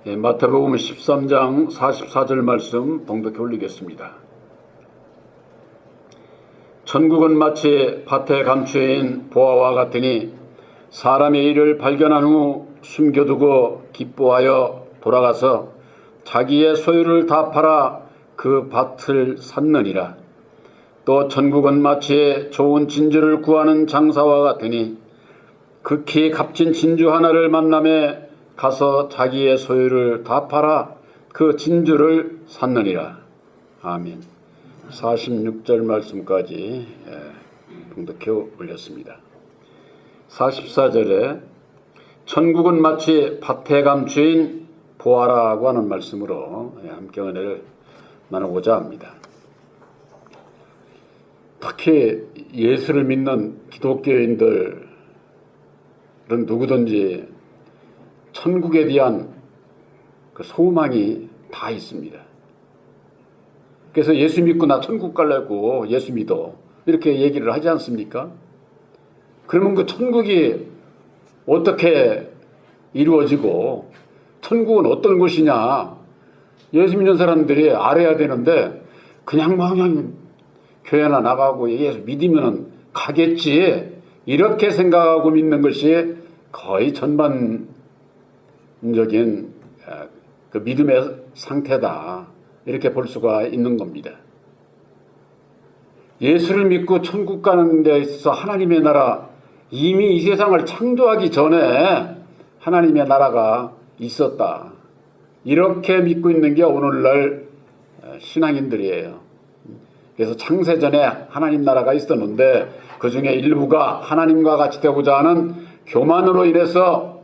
마태복음 13장 44절 말씀 봉독해 올리겠습니다. 천국은 마치 밭에 감추인 보화와 같으니 사람의 일을 발견한 후 숨겨두고 기뻐하여 돌아가서 자기의 소유를 다 팔아 그 밭을 샀느니라. 또 천국은 마치 좋은 진주를 구하는 장사와 같으니 극히 값진 진주 하나를 만남에 가서 자기의 소유를 다 팔아 그 진주를 샀느니라. 아멘. 46절 말씀까지 봉독해 올렸습니다. 44절에 천국은 마치 밭에 감추인 보화라고 하는 말씀으로 함께 은혜를 나누고자 합니다. 특히 예수를 믿는 기독교인들은 누구든지 천국에 대한 그 소망이 다 있습니다. 그래서 예수 믿고 나 천국 가려고 예수 믿어 이렇게 얘기를 하지 않습니까? 그러면 그 천국이 어떻게 이루어지고 천국은 어떤 곳이냐 예수 믿는 사람들이 알아야 되는데 그냥 교회나 나가고 예수 믿으면 가겠지 이렇게 생각하고 믿는 것이 거의 전반적인 그 믿음의 상태다 이렇게 볼 수가 있는 겁니다. 예수를 믿고 천국 가는 데 있어서 하나님의 나라 이미 이 세상을 창조하기 전에 하나님의 나라가 있었다 이렇게 믿고 있는 게 오늘날 신앙인들이에요. 그래서 창세전에 하나님 나라가 있었는데 그 중에 일부가 하나님과 같이 되고자 하는 교만으로 인해서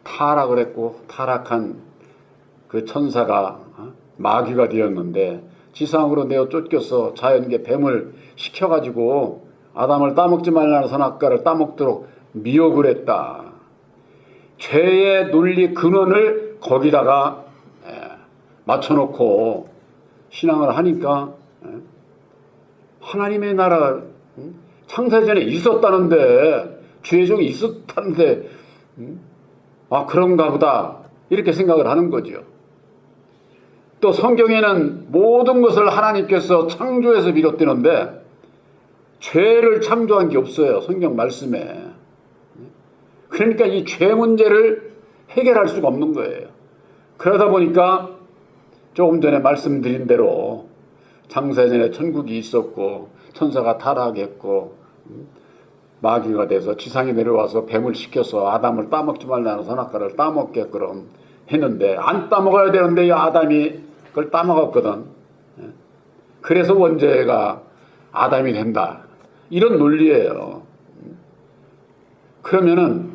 타락을 했고 타락한 그 천사가 마귀가 되었는데 지상으로 내어 쫓겨서 자연계 뱀을 시켜가지고 아담을 따먹지 말라는 선악과를 따먹도록 미혹을 했다. 죄의 논리 근원을 거기다가 맞춰놓고 신앙을 하니까 하나님의 나라 창세전에 있었다는데 죄종이 있었다는데 그런가 보다 이렇게 생각을 하는 거죠. 또 성경에는 모든 것을 하나님께서 창조해서 비롯되는데 죄를 창조한 게 없어요. 성경 말씀에. 그러니까 이 죄 문제를 해결할 수가 없는 거예요. 그러다 보니까 조금 전에 말씀드린 대로 창세전에 천국이 있었고 천사가 타락했고 마귀가 돼서 지상에 내려와서 뱀을 시켜서 아담을 따먹지 말라는 선악과를 따먹게끔 했는데 안 따먹어야 되는데 이 아담이 그걸 따먹었거든. 그래서 원죄가 아담이 된다. 이런 논리예요. 그러면은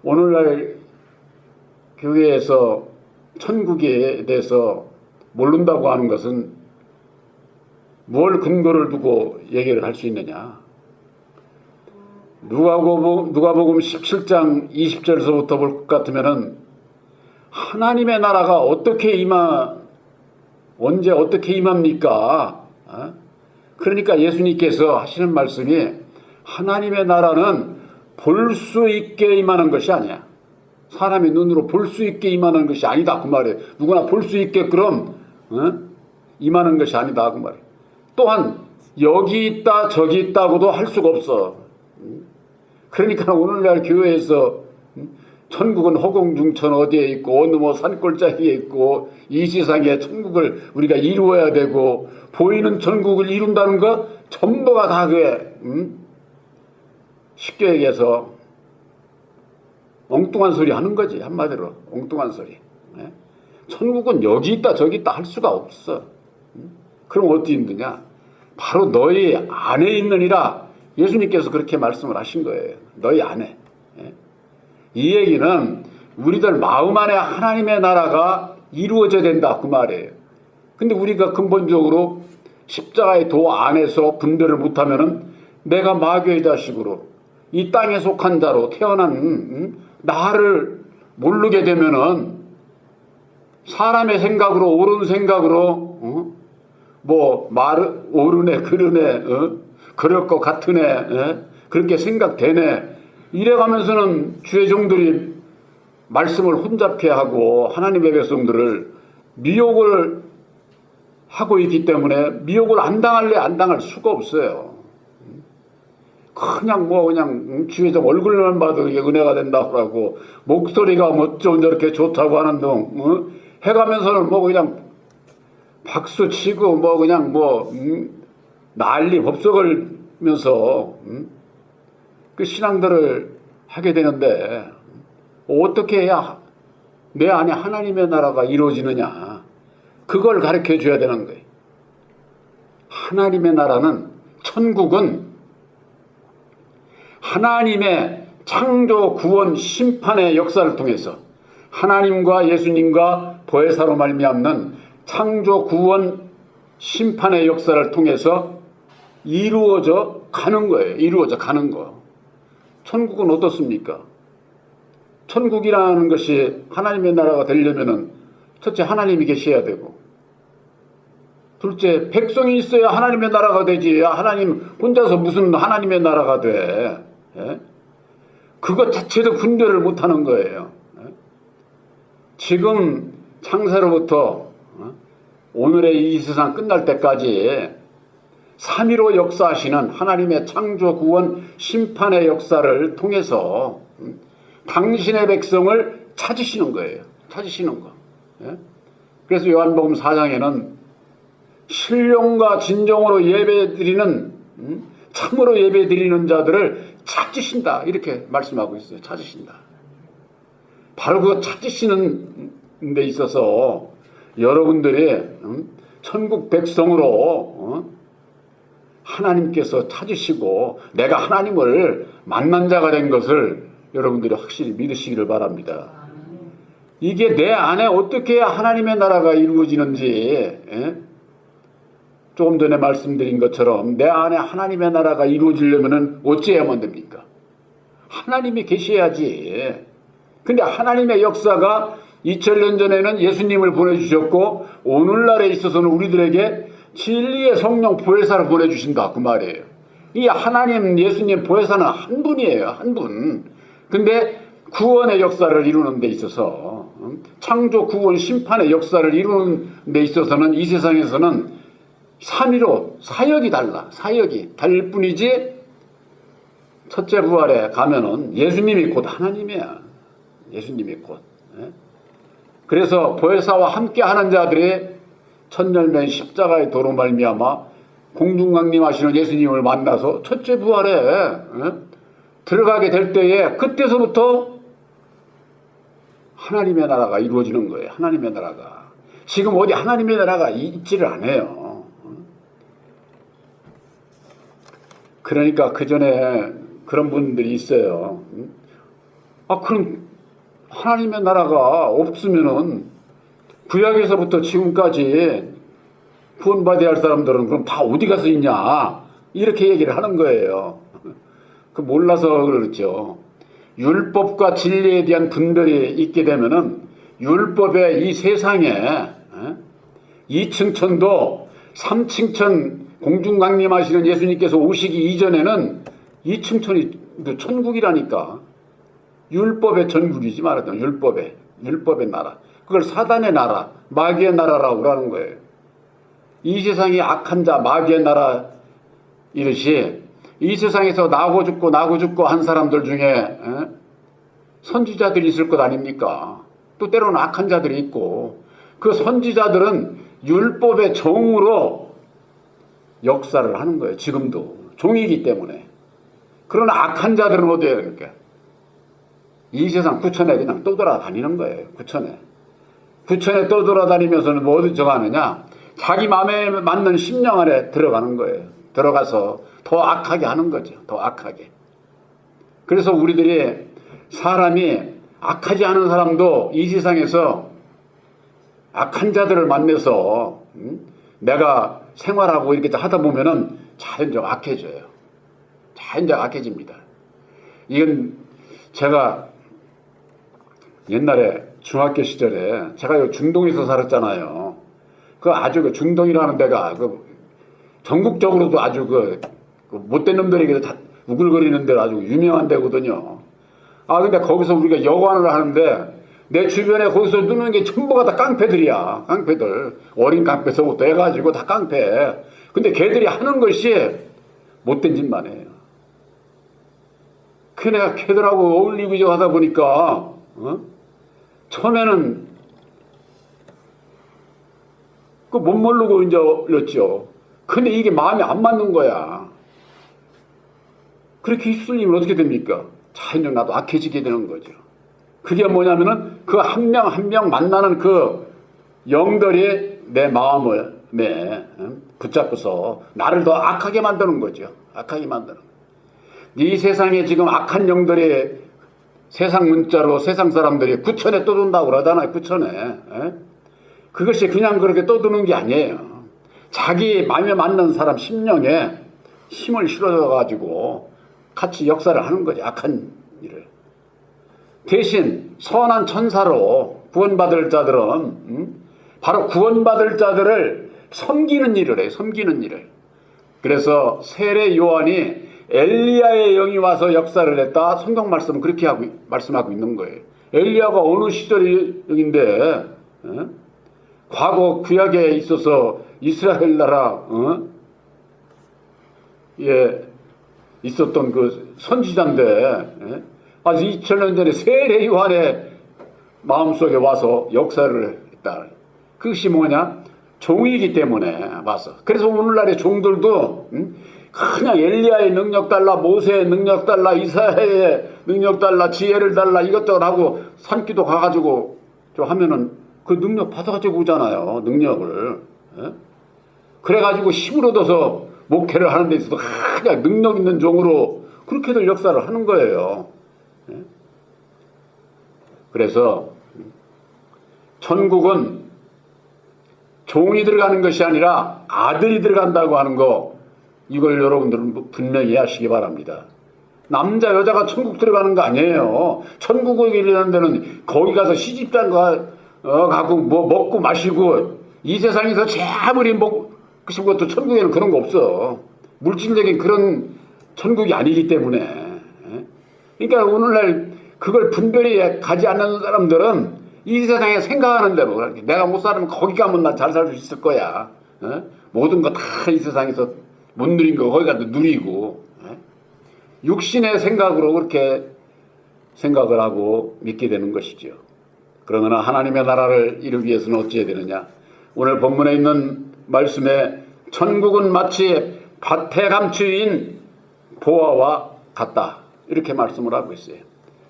오늘날 교회에서 천국에 대해서 모른다고 하는 것은 뭘 근거를 두고 얘기를 할 수 있느냐. 누가복음 17장 20절에서부터 볼 것 같으면은 하나님의 나라가 언제 어떻게 임합니까? 그러니까 예수님께서 하시는 말씀이 하나님의 나라는 볼 수 있게 임하는 것이 아니야. 사람의 눈으로 볼 수 있게 임하는 것이 아니다 그 말이에요. 누구나 볼 수 있게 그럼 임하는 것이 아니다 그 말이에요. 또한 여기 있다 저기 있다고도 할 수가 없어. 그러니까 오늘날 교회에서 천국은 허공중천 어디에 있고 어느 산골짜기에 있고 이 세상에 천국을 우리가 이루어야 되고 보이는 천국을 이룬다는 거 전부가 다 그게 쉽게 얘기해서 엉뚱한 소리 하는 거지. 한마디로 엉뚱한 소리. 천국은 여기 있다 저기 있다 할 수가 없어. 그럼 어디 있느냐? 바로 너희 안에 있느니라. 예수님께서 그렇게 말씀을 하신 거예요. 너희 안에. 이 얘기는 우리들 마음 안에 하나님의 나라가 이루어져야 된다 그 말이에요. 근데 우리가 근본적으로 십자가의 도 안에서 분별을 못하면은 내가 마귀의 자식으로 이 땅에 속한 자로 태어난 나를 모르게 되면은 사람의 생각으로 옳은 생각으로 옳으네 그러네 그럴 것 같으네 그렇게 생각되네 이래가면서는 주의 종들이 말씀을 혼잡케 하고 하나님의 백성들을 미혹을 하고 있기 때문에 미혹을 안 당할래 안 당할 수가 없어요. 그냥 주의 좀 얼굴만 봐도 이게 은혜가 된다고 하고 목소리가 어쩜 저렇게 좋다고 하는 둥 해가면서는 그냥 박수 치고 난리 법석을면서 그 신앙들을 하게 되는데 어떻게 해야 내 안에 하나님의 나라가 이루어지느냐, 그걸 가르쳐 줘야 되는 거예요. 하나님의 나라는, 천국은 하나님의 창조, 구원, 심판의 역사를 통해서 하나님과 예수님과 보혜사로 말미암는 창조, 구원, 심판의 역사를 통해서 이루어져 가는 거예요. 이루어져 가는 거. 천국은 어떻습니까? 천국이라는 것이 하나님의 나라가 되려면은 첫째 하나님이 계셔야 되고, 둘째 백성이 있어야 하나님의 나라가 되지. 하나님 혼자서 무슨 하나님의 나라가 돼. 예? 그것 자체도 분별을 못하는 거예요. 예? 지금 창세로부터 오늘의 이 세상 끝날 때까지 3위로 역사하시는 하나님의 창조, 구원, 심판의 역사를 통해서 당신의 백성을 찾으시는 거예요. 찾으시는 거. 예? 그래서 요한복음 4장에는 신령과 진정으로 예배드리는, 참으로 예배드리는 자들을 찾으신다, 이렇게 말씀하고 있어요. 찾으신다. 바로 그 찾으시는 데 있어서 여러분들이 천국 백성으로 하나님께서 찾으시고 내가 하나님을 만난 자가 된 것을 여러분들이 확실히 믿으시기를 바랍니다. 이게 내 안에 어떻게 해야 하나님의 나라가 이루어지는지, 조금 전에 말씀드린 것처럼 내 안에 하나님의 나라가 이루어지려면 어찌해야만 됩니까? 하나님이 계셔야지. 근데 하나님의 역사가 2000년 전에는 예수님을 보내주셨고 오늘날에 있어서는 우리들에게 진리의 성령 보혜사를 보내주신다, 그 말이에요. 이 하나님, 예수님 보혜사는 한 분이에요. 한 분. 근데 구원의 역사를 이루는 데 있어서, 창조, 구원, 심판의 역사를 이루는 데 있어서는 이 세상에서는 3위로 사역이 달라. 사역이 다를 뿐이지, 첫째 부활에 가면은 예수님이 곧 하나님이야. 예수님이 곧. 그래서 보혜사와 함께 하는 자들이 천년된 십자가의 도로 말미암아 공중강림하시는 예수님을 만나서 첫째 부활에 들어가게 될 때에 그때서부터 하나님의 나라가 이루어지는 거예요. 하나님의 나라가. 지금 어디 하나님의 나라가 있지를 않아요. 그러니까 그 전에 그런 분들이 있어요. 그럼 하나님의 나라가 없으면은 구약에서부터 지금까지 구원받아야 할 사람들은 그럼 다 어디 가서 있냐, 이렇게 얘기를 하는 거예요. 그 몰라서 그렇죠. 율법과 진리에 대한 분별이 있게 되면은 율법의 이 세상에 2층천도 3층천 공중강림하시는 예수님께서 오시기 이전에는 2층천이 천국이라니까. 율법의 천국이지 말하자면 율법의 나라. 그걸 사단의 나라, 마귀의 나라라고 하는 거예요. 이 세상이 악한 자, 마귀의 나라 이듯이 이 세상에서 나고 죽고 한 사람들 중에 선지자들이 있을 것 아닙니까? 또 때로는 악한 자들이 있고, 그 선지자들은 율법의 종으로 역사를 하는 거예요. 지금도 종이기 때문에. 그러나 악한 자들은 어디에 그러니까 이 세상 구천에 그냥 떠돌아다니는 거예요. 구천에 떠돌아다니면서는 뭐 어디 정하느냐, 자기 마음에 맞는 심령 안에 들어가는 거예요. 들어가서 더 악하게 하는 거죠. 더 악하게. 그래서 우리들이, 사람이 악하지 않은 사람도 이 세상에서 악한 자들을 만나서 내가 생활하고 이렇게 하다 보면은 자연적 악해져요. 자연적 악해집니다. 이건 제가 옛날에 중학교 시절에 제가 중동에서 살았잖아요. 아주 중동이라는 데가 전국적으로도 아주 못된 놈들에게 다 우글거리는 데로 아주 유명한 데거든요. 아, 근데 거기서 우리가 여관을 하는데 내 주변에 거기서 누는 게 전부가 다 깡패들이야. 깡패들. 어린 깡패서부터 해가지고 다 깡패. 근데 걔들이 하는 것이 못된 짓만 해요. 그 내가 걔들하고 어울리고 하다 보니까 처음에는 그 못 모르고 이제 어렸죠. 근데 이게 마음이 안 맞는 거야. 그렇게 휩쓸리면 어떻게 됩니까? 자연적 나도 악해지게 되는 거죠. 그게 뭐냐면은 그 한 명 한 명 만나는 그 영들이 내 마음을 붙잡고서 나를 더 악하게 만드는 거죠. 악하게 만드는. 이 세상에 지금 악한 영들이 세상 문자로 세상 사람들이 구천에 떠든다고 그러잖아요. 구천에. 그것이 그냥 그렇게 떠드는 게 아니에요. 자기 마음에 맞는 사람 심령에 힘을 실어가지고 같이 역사를 하는 거죠. 악한 일을. 대신 선한 천사로 구원받을 자들은 바로 구원받을 자들을 섬기는 일을 해요. 섬기는 일을. 그래서 세례 요한이 엘리야의 영이 와서 역사를 했다. 성경 말씀은 그렇게 말씀하고 있는 거예요. 엘리야가 어느 시절의 영인데 과거 구약에 있어서 이스라엘 나라 있었던 그 선지자인데 아주 2000년 전에 세례 요한의 마음속에 와서 역사를 했다. 그것이 뭐냐? 종이기 때문에 와서. 그래서 오늘날의 종들도 그냥 엘리야의 능력 달라, 모세의 능력 달라, 이사야의 능력 달라, 지혜를 달라 이것저것 하고 산기도 가가지고 좀 하면은 그 능력 받아가지고 오잖아요. 능력을. 그래가지고 힘을 얻어서 목회를 하는 데 있어서 그냥 능력 있는 종으로 그렇게들 역사를 하는 거예요. 그래서 천국은 종이 들어가는 것이 아니라 아들이 들어간다고 하는 거, 이걸 여러분들은 분명히 하시기 바랍니다. 남자 여자가 천국 들어가는 거 아니에요. 천국이라는 데는 거기 가서 시집장 가고 뭐 먹고 마시고 이 세상에서 아무리 먹고 싶은 것도 천국에는 그런 거 없어. 물질적인 그런 천국이 아니기 때문에. 그러니까 오늘날 그걸 분별히 가지 않는 사람들은 이 세상에 생각하는 대로 내가 못 살면 거기 가면 나 잘 살 수 있을 거야. 모든 거 다 이 세상에서 못 누린 거 거기 가도 누리고 육신의 생각으로 그렇게 생각을 하고 믿게 되는 것이죠. 그러나 하나님의 나라를 이루기 위해서는 어찌해야 되느냐. 오늘 본문에 있는 말씀에 천국은 마치 밭에 감추인 보화와 같다. 이렇게 말씀을 하고 있어요.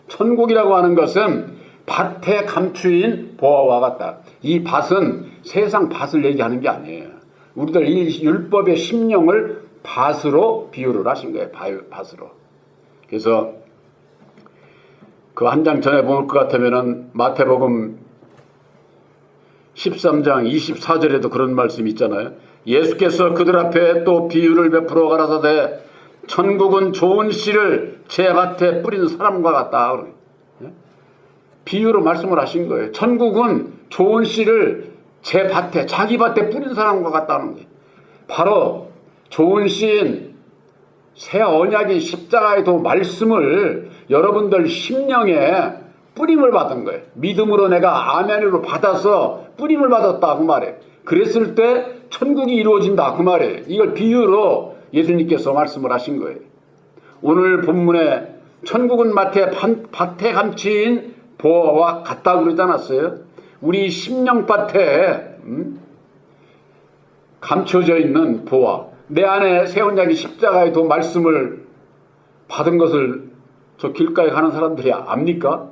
천국이라고 하는 것은 밭에 감추인 보화와 같다. 이 밭은 세상 밭을 얘기하는 게 아니에요. 우리들 이 율법의 심령을 밭으로 비유를 하신 거예요. 밭으로. 그래서 그 한 장 전에 볼 것 같으면은 마태복음 13장 24절에도 그런 말씀이 있잖아요. 예수께서 그들 앞에 또 비유를 베풀어 가라사대 천국은 좋은 씨를 제 밭에 뿌린 사람과 같다. 비유로 말씀을 하신 거예요. 천국은 좋은 씨를 제 밭에, 자기 밭에 뿌린 사람과 같다는 거예요. 바로 좋은 씨인 새 언약인 십자가의 도 말씀을 여러분들 심령에 뿌림을 받은 거예요. 믿음으로 내가 아멘으로 받아서 뿌림을 받았다 그 말이에요. 그랬을 때 천국이 이루어진다 그 말이에요. 이걸 비유로 예수님께서 말씀을 하신 거예요. 오늘 본문에 천국은 밭에 감추인 보화와 같다고 그러지 않았어요? 우리 심령밭에 감춰져 있는 보화, 내 안에 새 언약이 십자가의 도 말씀을 받은 것을 저 길가에 가는 사람들이 압니까?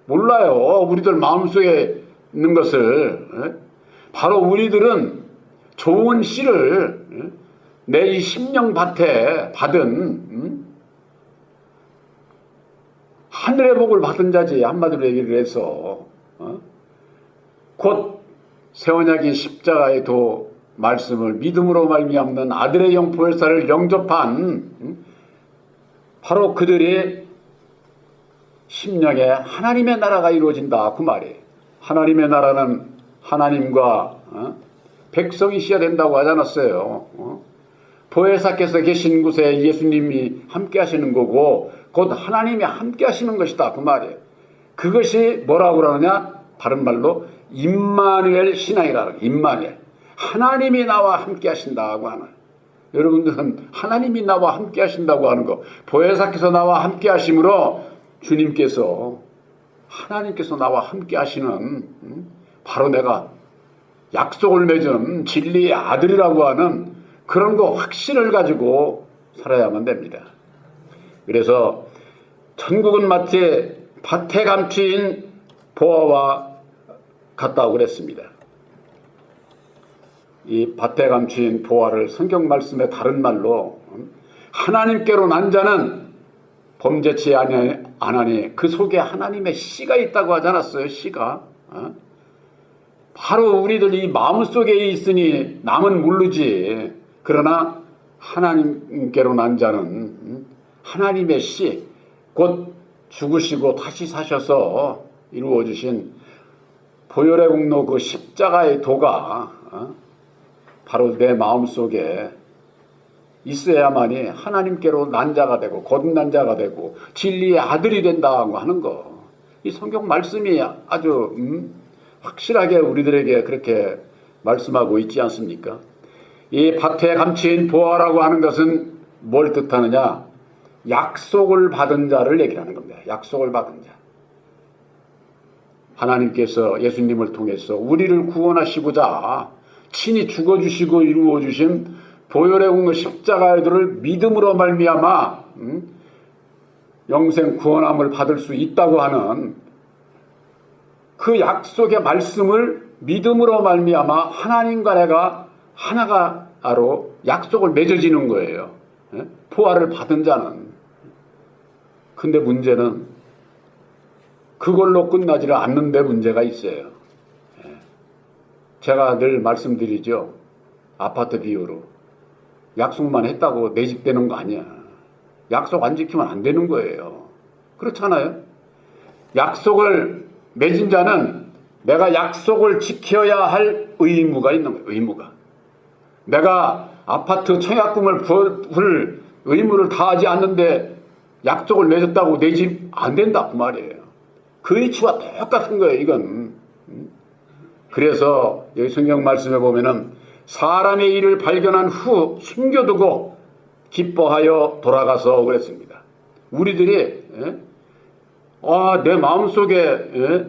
몰라요. 우리들 마음속에 있는 것을. 바로 우리들은 좋은 씨를 내 이 심령밭에 받은 하늘의 복을 받은 자지. 한마디로 얘기를 해서 곧 새 언약인 십자가의 도 말씀을 믿음으로 말미암는 아들의 영 보혈사를 영접한 바로 그들의 심령에 하나님의 나라가 이루어진다 그 말이에요. 하나님의 나라는 하나님과 백성이 있어야 된다고 하지 않았어요. 보혜사께서 계신 곳에 예수님이 함께 하시는 거고 곧 하나님이 함께 하시는 것이다 그 말이에요. 그것이 뭐라고 그러느냐? 바른 말로 임마누엘 신앙이라는 거예요. 임마누엘. 하나님이 나와 함께 하신다고 하는. 여러분들은 하나님이 나와 함께 하신다고 하는 거, 보혜사께서 나와 함께 하심으로 주님께서, 하나님께서 나와 함께 하시는, 바로 내가 약속을 맺은 진리의 아들이라고 하는 그런 거 확신을 가지고 살아야만 됩니다. 그래서 천국은 마치 밭에 감추인 보화와 같다고 그랬습니다. 이 밭에 감추인 보화를 성경 말씀의 다른 말로 하나님께로 난 자는 범죄치 아니하니 그 속에 하나님의 씨가 있다고 하지 않았어요? 씨가. 바로 우리들 이 마음속에 있으니 남은 모르지. 그러나 하나님께로 난 자는 하나님의 씨, 곧 죽으시고 다시 사셔서 이루어주신 보혈의 공로 그 십자가의 도가 바로 내 마음속에 있어야만이 하나님께로 난 자가 되고 거듭난 자가 되고 진리의 아들이 된다고 하는 거. 이 성경 말씀이 아주 확실하게 우리들에게 그렇게 말씀하고 있지 않습니까? 이 밭에 감추인 보화라고 하는 것은 뭘 뜻하느냐? 약속을 받은 자를 얘기하는 겁니다. 약속을 받은 자. 하나님께서 예수님을 통해서 우리를 구원하시고자 친히 죽어주시고 이루어주신 보혈의 공로 십자가의 도를 믿음으로 말미암아 영생 구원함을 받을 수 있다고 하는 그 약속의 말씀을 믿음으로 말미암아 하나님과 내가 하나가로 약속을 맺어지는 거예요. 보화를 받은 자는. 근데 문제는 그걸로 끝나지를 않는데 문제가 있어요. 제가 늘 말씀드리죠. 아파트 비유로. 약속만 했다고 내 집 되는 거 아니야. 약속 안 지키면 안 되는 거예요. 그렇잖아요. 약속을 맺은 자는 내가 약속을 지켜야 할 의무가 있는 거예요. 의무가. 내가 아파트 청약금을 부을 의무를 다하지 않는데 약속을 맺었다고 내 집 안 된다 그 말이에요. 그 이치와 똑같은 거예요. 이건. 그래서 여기 성경 말씀에 보면은 사람의 일을 발견한 후 숨겨두고 기뻐하여 돌아가서 그랬습니다. 우리들이 내 마음속에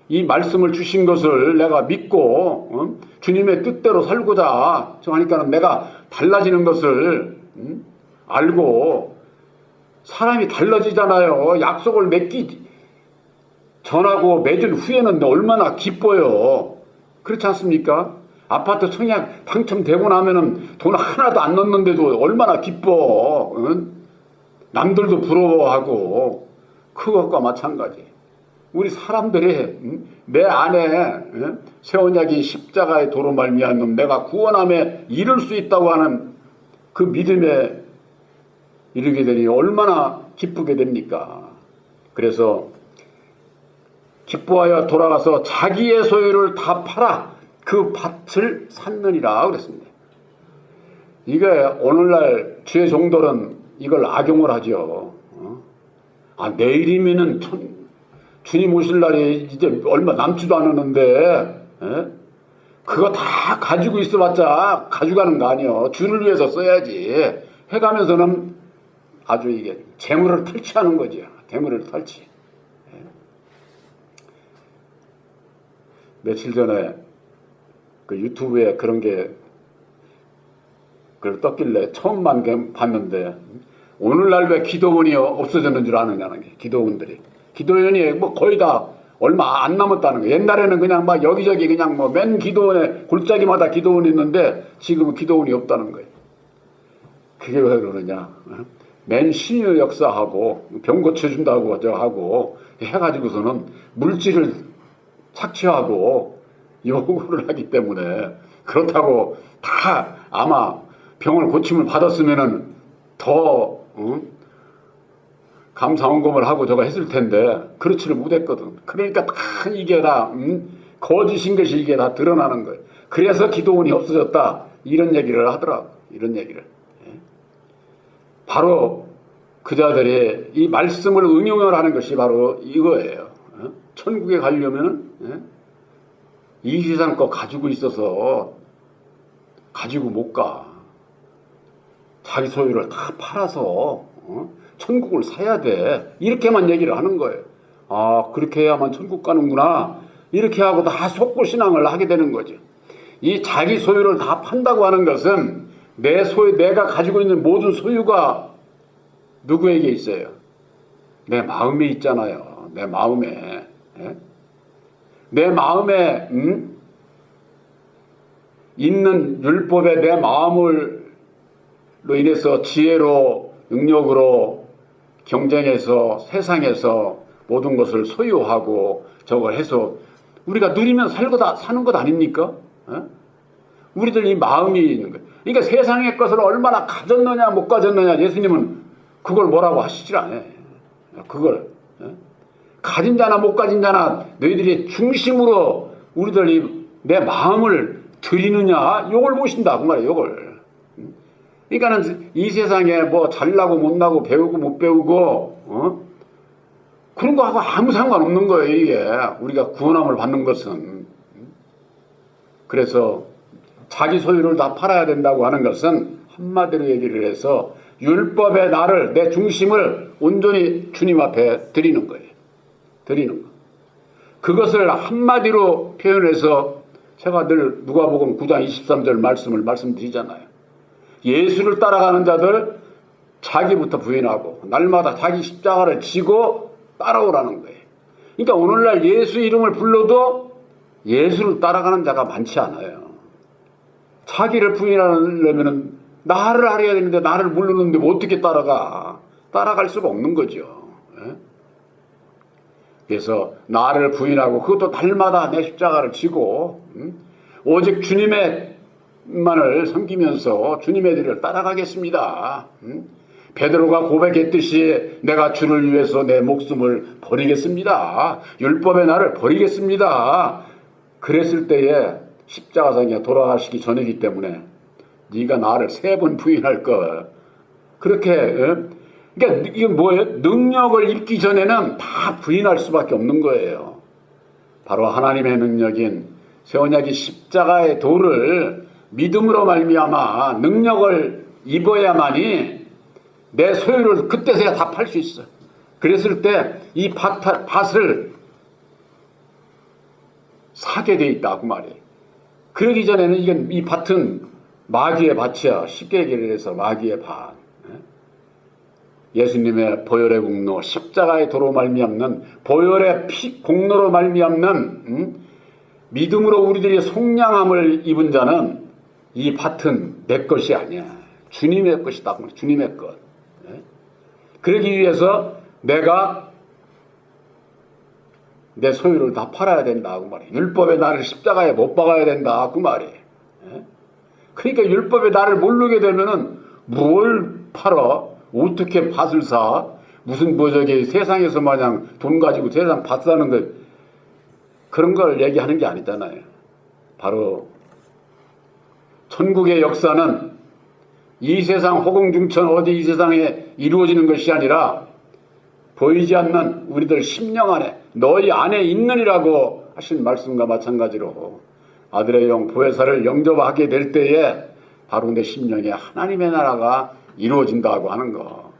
이 말씀을 주신 것을 내가 믿고 주님의 뜻대로 살고자 하니까 내가 달라지는 것을 알고 사람이 달라지잖아요. 약속을 맺기 전하고 맺은 후에는 얼마나 기뻐요. 그렇지 않습니까? 아파트 청약 당첨되고 나면은 돈 하나도 안 넣는데도 얼마나 기뻐. 남들도 부러워하고. 그것과 마찬가지. 우리 사람들이 내 안에 새 언약인 십자가의 도로 말미암아 내가 구원함에 이를 수 있다고 하는 그 믿음에 이르게 되니 얼마나 기쁘게 됩니까? 그래서 기뻐하여 돌아가서 자기의 소유를 다 팔아 그 밭을 샀느니라 그랬습니다. 이게 오늘날 주의 종들은 이걸 악용을 하죠. 내일이면은 주님 오실 날이 이제 얼마 남지도 않았는데 그거 다 가지고 있어봤자 가져가는 거 아니요. 주를 위해서 써야지 해가면서는 아주 이게 재물을 탈취하는 거죠. 재물을 탈취. 며칠 전에 그 유튜브에 그런 게 떴길래 처음만 봤는데 오늘날 왜 기도원이 없어졌는 줄 아느냐는 게 기도원들이. 기도원이 뭐 거의 다 얼마 안 남았다는 거예요. 옛날에는 그냥 막 여기저기 그냥 뭐 맨 기도원에 골짜기마다 기도원이 있는데 지금은 기도원이 없다는 거예요. 그게 왜 그러느냐. 맨 신유 역사하고 병 고쳐준다고 하고 해가지고서는 물질을 착취하고 요구를 하기 때문에 그렇다고 다 아마 병을 고침을 받았으면은 더 감사원금을 하고 저거 했을 텐데 그렇지를 못했거든. 그러니까 다 이게 다 거짓인 것이 이게 다 드러나는 거예요. 그래서 기도원이 없어졌다 이런 얘기를 하더라고. 이런 얘기를. 바로 그자들이 이 말씀을 응용을 하는 것이 바로 이거예요. 천국에 가려면은 이 세상 거 가지고 있어서 가지고 못 가. 자기 소유를 다 팔아서 천국을 사야 돼. 이렇게만 얘기를 하는 거예요. 아, 그렇게 해야만 천국 가는구나. 이렇게 하고 다 속고 신앙을 하게 되는 거죠. 이 자기 소유를 다 판다고 하는 것은 내 소유, 내가 가지고 있는 모든 소유가 누구에게 있어요? 내 마음에 있잖아요. 내 마음에. 내 마음에 있는 율법에 내 마음으로 인해서 지혜로 능력으로 경쟁해서 세상에서 모든 것을 소유하고 저걸 해서 우리가 누리면 사는 것 아닙니까? 우리들 이 마음이 있는 거예요. 그러니까 세상의 것을 얼마나 가졌느냐 못 가졌느냐 예수님은 그걸 뭐라고 하시질 않아요. 그걸 가진 자나 못 가진 자나 너희들이 중심으로 우리들이 내 마음을 드리느냐 이걸 보신다 그 말이에요. 이걸. 그러니까는 이 세상에 뭐 잘나고 못나고 배우고 못 배우고 그런 거하고 아무 상관없는 거예요. 이게 우리가 구원함을 받는 것은. 그래서 자기 소유를 다 팔아야 된다고 하는 것은 한마디로 얘기를 해서 율법의 나를 내 중심을 온전히 주님 앞에 드리는 거예요. 드리는 거. 그것을 한마디로 표현해서 제가 늘 누가복음 9장 23절 말씀을 말씀드리잖아요. 예수를 따라가는 자들 자기부터 부인하고 날마다 자기 십자가를 지고 따라오라는 거예요. 그러니까 오늘날 예수 이름을 불러도 예수를 따라가는 자가 많지 않아요. 자기를 부인하려면 나를 알아야 되는데 나를 모르는데 뭐 어떻게 따라가? 따라갈 수가 없는 거죠. 그래서 나를 부인하고 그것도 날마다 내 십자가를 지고 오직 주님의만을 섬기면서 주님의 길을 따라가겠습니다. 베드로가 고백했듯이 내가 주를 위해서 내 목숨을 버리겠습니다. 율법의 나를 버리겠습니다. 그랬을 때에 십자가상에 돌아가시기 전이기 때문에 네가 나를 3번 부인할 거. 그렇게 그러니까 이게 뭐예요? 능력을 입기 전에는 다 부인할 수밖에 없는 거예요. 바로 하나님의 능력인 새 언약의 십자가의 도를 믿음으로 말미암아 능력을 입어야만이 내 소유를 그때서야 다 팔 수 있어. 그랬을 때 이 밭을 사게 돼 있다고 말이에요. 그러기 전에는 이 밭은 마귀의 밭이야. 쉽게 얘기를 해서 마귀의 밭. 예수님의 보혈의 공로, 십자가의 도로 말미암는 보혈의 공로로 말미암는 믿음으로 우리들이 속량함을 입은 자는 이 밭은 내 것이 아니야. 주님의 것이다. 주님의 것. 그러기 위해서 내가 내 소유를 다 팔아야 된다 그 말이에요. 율법의 나를 십자가에 못 박아야 된다 그 말이에요. 그러니까 율법의 나를 모르게 되면은 뭘 팔아? 어떻게 밭을 사? 무슨 저기 세상에서 마냥 돈 가지고 세상 밭 사는 거 그런 걸 얘기하는 게 아니잖아요. 바로 천국의 역사는 이 세상 허공중천 어디 이 세상에 이루어지는 것이 아니라 보이지 않는 우리들 심령 안에 너희 안에 있느니라고 하신 말씀과 마찬가지로 아들의 영 보혜사를 영접하게 될 때에 바로 내 심령에 하나님의 나라가 이루어진다고 하는 거.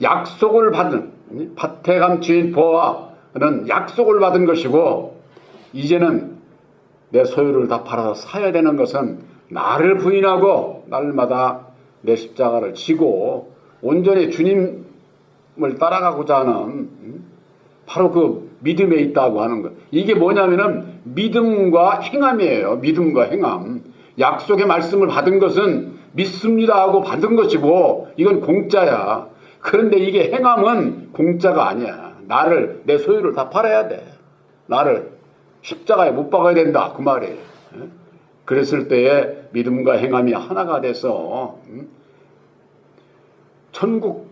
약속을 받은 밭에 감추인 보화는 약속을 받은 것이고 이제는 내 소유를 다 팔아서 사야 되는 것은 나를 부인하고 날마다 내 십자가를 지고 온전히 주님을 따라가고자 하는 바로 그 믿음에 있다고 하는 것. 이게 뭐냐면은 믿음과 행함이에요. 믿음과 행함. 약속의 말씀을 받은 것은 믿습니다 하고 받은 것이고 이건 공짜야. 그런데 이게 행함은 공짜가 아니야. 나를 내 소유를 다 팔아야 돼. 나를 십자가에 못 박아야 된다 그 말이에요. 그랬을 때에 믿음과 행함이 하나가 돼서 천국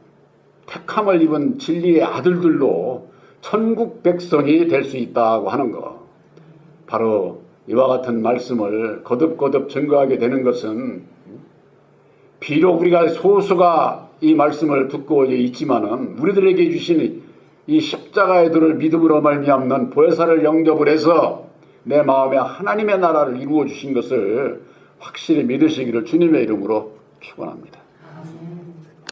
택함을 입은 진리의 아들들로 천국 백성이 될 수 있다고 하는 것. 바로 이와 같은 말씀을 거듭거듭 증거하게 되는 것은 비록 우리가 소수가 이 말씀을 듣고 있지만은 우리들에게 주신 이 십자가의 도를 믿음으로 말미암는 보혜사를 영접을 해서 내 마음에 하나님의 나라를 이루어 주신 것을 확실히 믿으시기를 주님의 이름으로 축원합니다.